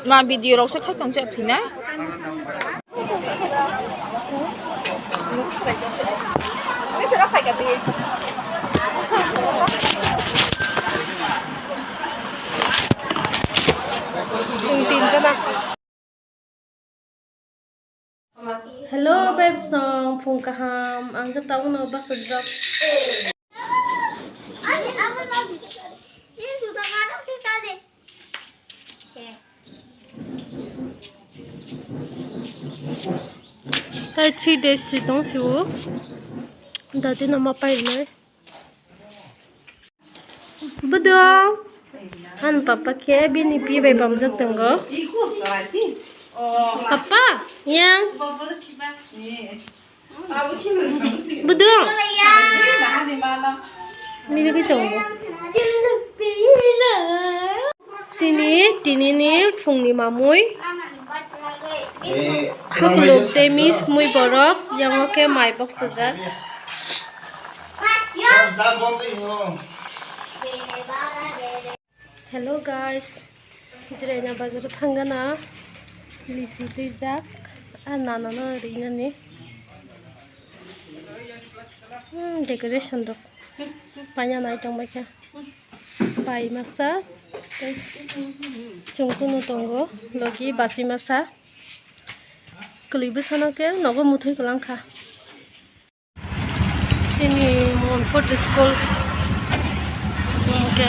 Mà video sẽ chắc chắn sẽ thế này. Tin cho nào. Hello babe song phung kaham ang kataw no basadrak tai 3 days si tong si wo dati na mapai na budong han papa ke bini pi bai bam jak tenggo papa yang budong mili ki tenggo sini tini ni phung ni mamui Khakluk temis mui borok yang oke mai box sajak. Hello guys, jirena bazar thangana lisi tujak nana na rina ni decoration dok panya nai tong mai kha pai masa chungkunu tongo logi basi masa kelibu sana ke nogo muthui kelang kha sini mon food school oke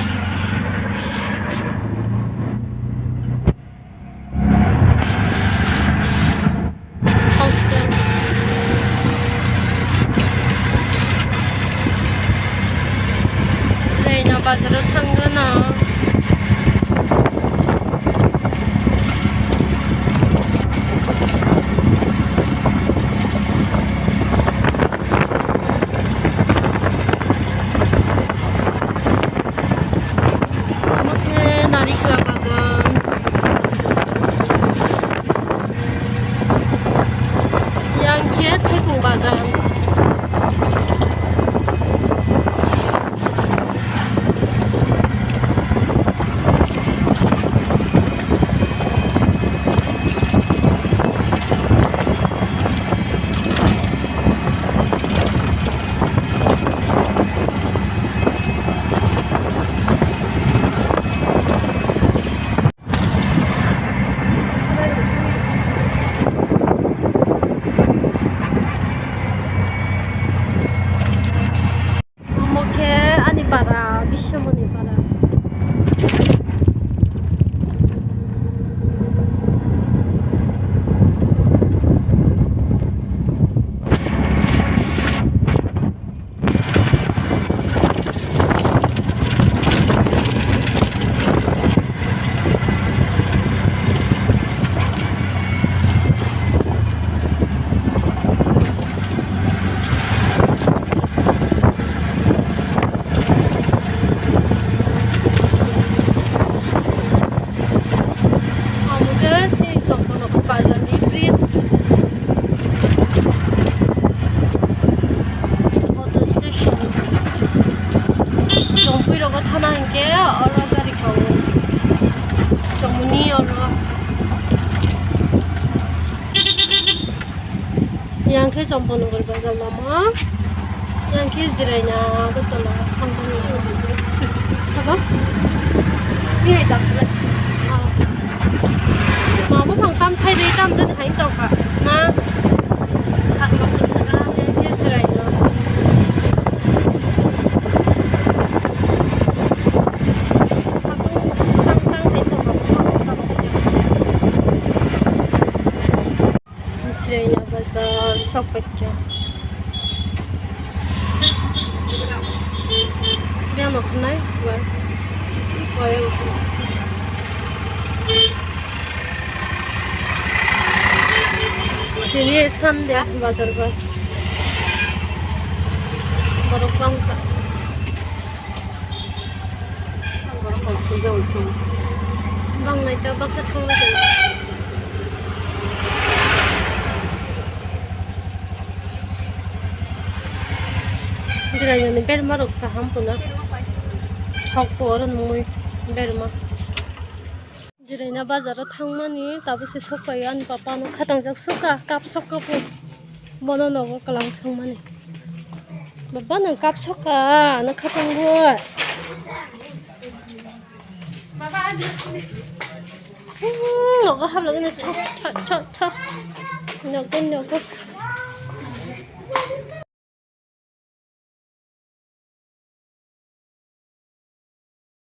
hostel sreina bazar thangana yang ke jompon ngol bazal lama yang ke ziraina gotala thangni saba ni ai tak ma bo phang tam thai dei tam jan hai taw ka na thak ma na yang ke ziraina satu sang sang hai taw ka ziraina bazar sokpekya bien oknay ouais ini Sunday bazar ba borok bangka borok khawsu jong sum bang nai ta baksa thangla de Ini berma rok taham puna, hok poran mui berma. 지레나 바자로 탕마니 다부시 속가요 안 빠빠노 카당작 속가 깝 속가고 뭐너 너고 깔랑 탕마니 바빠는 깝 속가 너 카당고 너가 하려고 쳐 너가